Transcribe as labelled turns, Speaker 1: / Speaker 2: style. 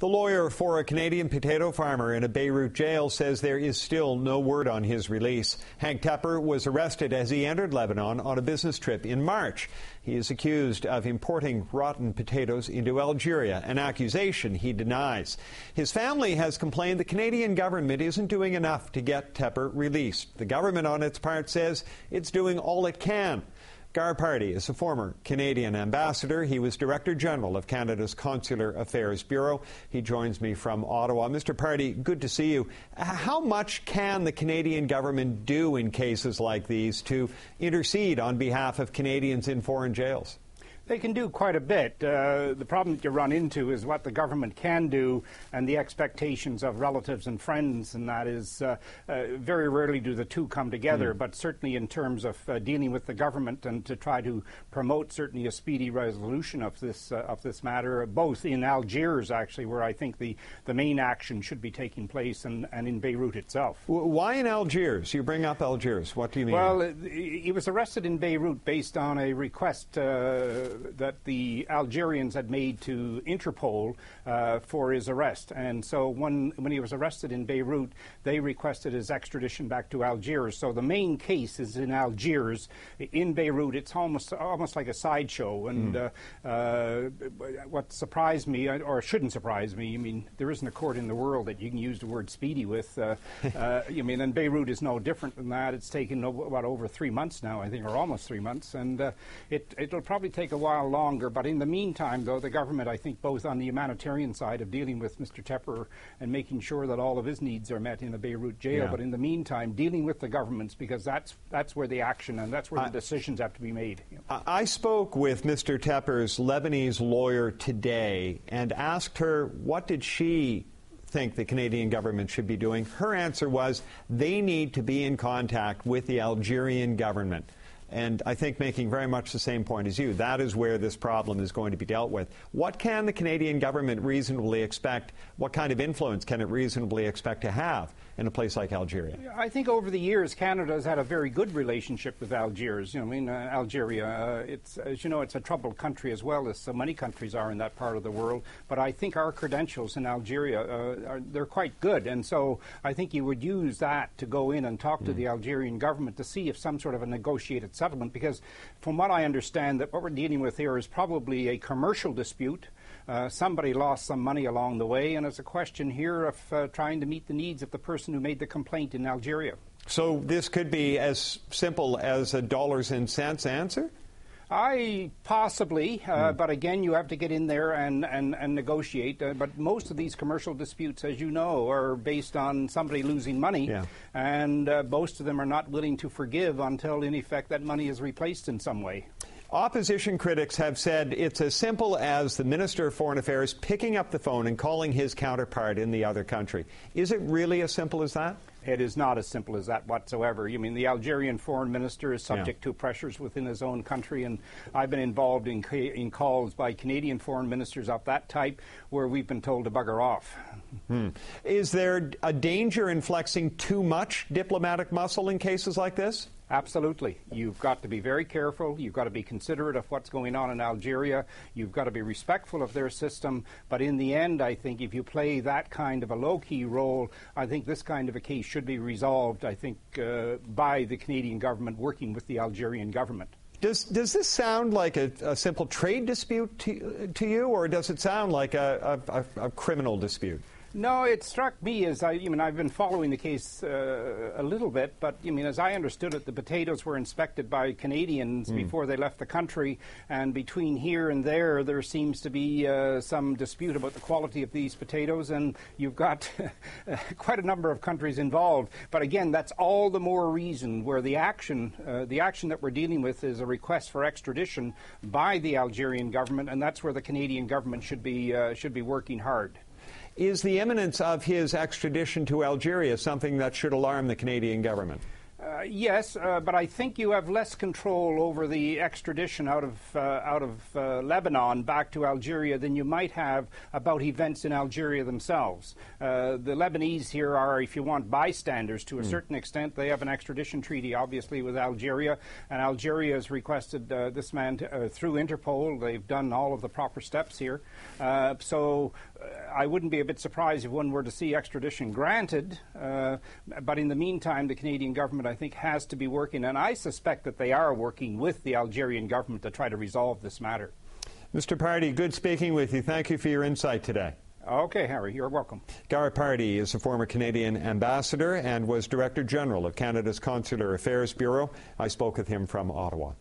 Speaker 1: The lawyer for a Canadian potato farmer in a Beirut jail says there is still no word on his release. Hank Tepper was arrested as he entered Lebanon on a business trip in March. He is accused of importing rotten potatoes into Algeria, an accusation he denies. His family has complained the Canadian government isn't doing enough to get Tepper released. The government, on its part, says it's doing all it can. Gar Pardy is a former Canadian ambassador. He was Director General of Canada's Consular Affairs Bureau. He joins me from Ottawa. Mr. Pardy, good to see you. How much can the Canadian government do in cases like these to intercede on behalf of Canadians in foreign jails?
Speaker 2: They can do quite a bit. The problem that you run into is what the government can do and the expectations of relatives and friends, and that is very rarely do the two come together, but certainly in terms of dealing with the government and to try to promote certainly a speedy resolution of this matter, both in Algiers, actually, where I think the main action should be taking place, and in Beirut itself.
Speaker 1: Why in Algiers? You bring up Algiers. What do you mean?
Speaker 2: Well, he was arrested in Beirut based on a request that the Algerians had made to Interpol for his arrest. And so when he was arrested in Beirut, they requested his extradition back to Algiers. So the main case is in Algiers. In Beirut, it's almost like a sideshow. And what surprised me, or shouldn't surprise me, I mean, there isn't a court in the world that you can use the word speedy with. And Beirut is no different than that. It's taken, over 3 months now, I think, or almost 3 months. And it'll probably take a while longer, but in the meantime, though, the government, I think, both on the humanitarian side of dealing with Mr. Tepper and making sure that all of his needs are met in the Beirut jail, but in the meantime, dealing with the governments, because that's where the action and that's where the decisions have to be made.
Speaker 1: I spoke with Mr. Tepper's Lebanese lawyer today and asked her what did she think the Canadian government should be doing. Her answer was they need to be in contact with the Algerian government. And I think making very much the same point as you, that is where this problem is going to be dealt with. What can the Canadian government reasonably expect? What kind of influence can it reasonably expect to have in a place like Algeria?
Speaker 2: I think over the years, Canada has had a very good relationship with Algiers. Algeria, as you know, it's a troubled country as well as so many countries are in that part of the world. But I think our credentials in Algeria, they're quite good. And so I think you would use that to go in and talk to the Algerian government to see if some sort of a negotiated settlement, because from what I understand, that what we're dealing with here is probably a commercial dispute. Somebody lost some money along the way, and it's a question here of trying to meet the needs of the person who made the complaint in Algeria.
Speaker 1: So this could be as simple as a dollars and cents answer?
Speaker 2: Possibly, but again, you have to get in there and negotiate. But most of these commercial disputes, as you know, are based on somebody losing money, and most of them are not willing to forgive until, in effect, that money is replaced in some way.
Speaker 1: Opposition critics have said it's as simple as the Minister of Foreign Affairs picking up the phone and calling his counterpart in the other country. Is it really as simple as that?
Speaker 2: It is not as simple as that whatsoever. You mean the Algerian foreign minister is subject to pressures within his own country, and I've been involved in calls by Canadian foreign ministers of that type where we've been told to bugger off.
Speaker 1: Is there a danger in flexing too much diplomatic muscle in cases like this?
Speaker 2: Absolutely. You've got to be very careful. You've got to be considerate of what's going on in Algeria. You've got to be respectful of their system. But in the end, I think if you play that kind of a low-key role, I think this kind of a case should be resolved, I think, by the Canadian government working with the Algerian government.
Speaker 1: Does this sound like a simple trade dispute to you, or does it sound like a criminal dispute?
Speaker 2: No, it struck me as I've been following the case a little bit, but as I understood it, the potatoes were inspected by Canadians before they left the country, and between here and there seems to be some dispute about the quality of these potatoes, and you've got quite a number of countries involved. But again, that's all the more reason where the action that we're dealing with is a request for extradition by the Algerian government, and that's where the Canadian government should be working hard.
Speaker 1: Is the imminence of his extradition to Algeria something that should alarm the Canadian government?
Speaker 2: Yes, but I think you have less control over the extradition out of Lebanon back to Algeria than you might have about events in Algeria themselves. The Lebanese here are, if you want, bystanders to a certain extent. They have an extradition treaty, obviously, with Algeria, and Algeria has requested this man through Interpol. They've done all of the proper steps here. So I wouldn't be a bit surprised if one were to see extradition granted, but in the meantime, the Canadian government, I think, has to be working, and I suspect that they are working with the Algerian government to try to resolve this matter.
Speaker 1: Mr. Pardy, good speaking with you. Thank you for your insight today.
Speaker 2: Okay, Harry, you're welcome.
Speaker 1: Garrett Pardy is a former Canadian ambassador and was Director General of Canada's Consular Affairs Bureau. I spoke with him from Ottawa.